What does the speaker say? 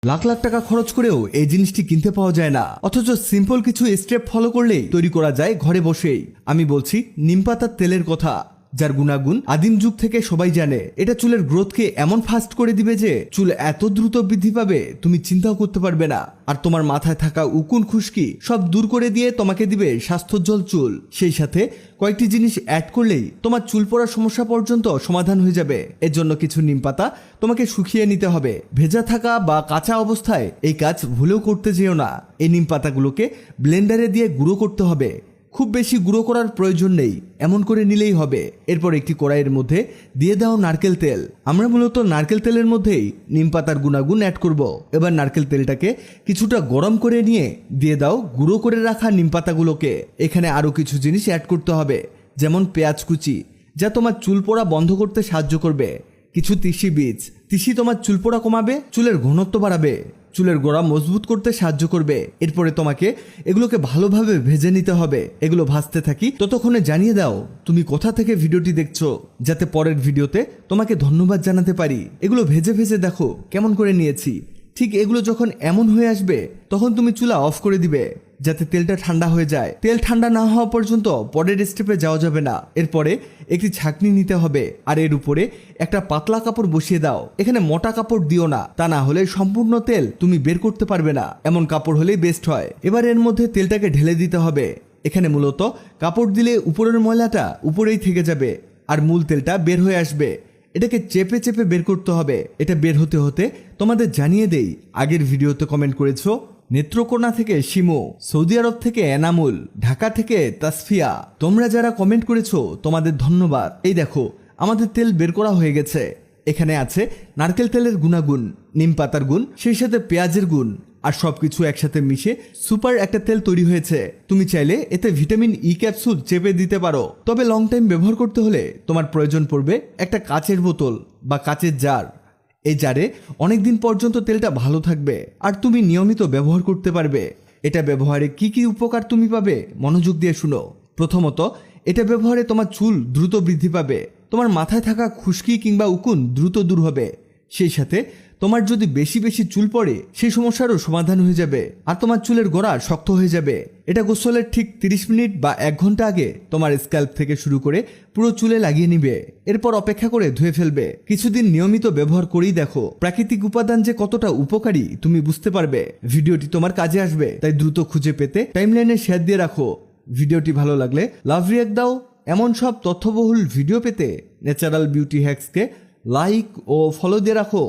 লাখ লাখ টাকা খরচ করেও এই জিনিসটি কিনতে পাওয়া যায় না, অথচ সিম্পল কিছু স্টেপ ফলো করলেই তৈরি করা যায় ঘরে বসেই। আমি বলছি নিমপাতার তেলের কথা, যার গুণাগুণ আদিম যুগ থেকে সবাই জানে। এটা চুলের গ্রোথকে এমন ফাস্ট করে দিবে যে চুল এত দ্রুত বৃদ্ধি পাবে তুমি চিন্তাও করতে পারবে না। আর তোমার মাথায় থাকা উকুন খুশকি সব দূর করে দিয়ে তোমাকে দিবে স্বাস্থ্যোজ্জ্বল চুল। সেই সাথে কয়েকটি জিনিস অ্যাড করলেই তোমার চুল পড়ার সমস্যা পর্যন্ত সমাধান হয়ে যাবে। এর জন্য কিছু নিমপাতা তোমাকে শুকিয়ে নিতে হবে। ভেজা থাকা বা কাঁচা অবস্থায় এই কাজ ভুলেও করতে যেও না। এই নিমপাতাগুলোকে ব্লেন্ডারে দিয়ে গুঁড়ো করতে হবে। খুব বেশি গুঁড়ো করার প্রয়োজন নেই, এমন করে নিলেই হবে। এরপর একটি কড়াইয়ের মধ্যে দিয়ে দাও নারকেল তেল। আমরা মূলত নারকেল তেলের মধ্যেই নিমপাতার গুণাগুণ অ্যাড করব। এবার নারকেল তেলটাকে কিছুটা গরম করে নিয়ে দিয়ে দাও গুঁড়ো করে রাখা নিমপাতাগুলোকে। এখানে আরও কিছু জিনিস অ্যাড করতে হবে, যেমন পেঁয়াজ কুচি, যা তোমার চুল পড়া বন্ধ করতে সাহায্য করবে। কিছু তিসি বীজ, তিসি তোমার চুল পড়া কমাবে, চুলের ঘনত্ব বাড়াবে, চুলের গোড়া মজবুত করতে সাহায্য করবে। এরপরে তোমাকে এগুলোকে ভালোভাবে ভেজে নিতে হবে। এগুলো ভাজতে থাকি ততক্ষণে জানিয়ে দাও তুমি কোথা থেকে ভিডিওটি দেখছো, যাতে পরের ভিডিওতে তোমাকে ধন্যবাদ জানাতে পারি। এগুলো ভেজে ভেজে দেখো কেমন করে নিয়েছি। ঠিক এগুলো যখন এমন হয়ে আসবে তখন তুমি চুলা অফ করে দিবে, যাতে তেলটা ঠান্ডা হয়ে যায়। তেল ঠান্ডা না হওয়া পর্যন্ত পরের স্টেপে যাওয়া যাবে না। এরপরে একটি ছাঁকনি নিতে হবে আর এর উপরে একটা পাতলা কাপড় বসিয়ে দাও। এখানে মোটা কাপড় দিও না, তা না হলে সম্পূর্ণ তেল তুমি বের করতে পারবে না। এমন কাপড় হলেই বেস্ট হয়। এবার এর মধ্যে তেলটাকে ঢেলে দিতে হবে। এখানে মূলত কাপড় দিলে উপরের ময়লাটা উপরেই থেকে যাবে আর মূল তেলটা বের হয়ে আসবে। এটাকে চেপে চেপে বের করতে হবে। এটা বের হতে হতে তোমাদের জানিয়ে দেই, আগের ভিডিওতে কমেন্ট করেছো নেত্রকোনা থেকে শিমু, সৌদি আরব থেকে এনামুল, ঢাকা থেকে তাসফিয়া। তোমরা যারা কমেন্ট করেছো তোমাদের ধন্যবাদ। এই দেখো আমাদের তেল বের করা হয়ে গেছে। এখানে আছে নারকেল তেলের গুণাগুণ, নিম পাতার গুণ, সেই সাথে পেঁয়াজের গুণ, আর সবকিছু একসাথে মিশে সুপার একটা তেল তৈরি হয়েছে। তুমি চাইলে এতে ভিটামিন ই ক্যাপসুল চেপে দিতে পারো, তবে লং টাইম ব্যবহার করতে হলে তোমার প্রয়োজন পড়বে একটা কাচের বোতল বা কাচের জার। এই জারে অনেকদিন পর্যন্ত তেলটা ভালো থাকবে আর তুমি নিয়মিত ব্যবহার করতে পারবে। এটা ব্যবহারে কি কি উপকার তুমি পাবে মনোযোগ দিয়ে শুনো। প্রথমত, এটা ব্যবহারে তোমার চুল দ্রুত বৃদ্ধি পাবে। তোমার মাথায় থাকা খুশকি কিংবা উকুন দ্রুত দূর হবে। সেই সাথে তোমার যদি বেশি বেশি চুল পড়ে সেই সমস্যারও সমাধান হয়ে যাবে আর তোমার চুলের গোড়া শক্ত হয়ে যাবে। এটা গোসলের ঠিক 30 মিনিট বা 1 ঘন্টা আগে তোমার স্ক্যাল্প থেকে শুরু করে পুরো চুলে লাগিয়ে নিবে। এরপর অপেক্ষা করে ধুয়ে ফেলবে। কিছুদিন নিয়মিত ব্যবহার করেই দেখো প্রাকৃতিক উপাদান যে কতটা উপকারী তুমি বুঝতে পারবে। ভিডিওটি তোমার কাজে আসবে, তাই দ্রুত খুঁজে পেতে টাইমলাইনে শেয়ার দিয়ে রাখো। ভিডিওটি ভালো লাগলে লাভ রিঅ্যাক্ট দাও। এমন সব তথ্যবহুল ভিডিও পেতে ন্যাচারাল বিউটি হ্যাক্সকে লাইক ও ফলো দিয়ে রাখো।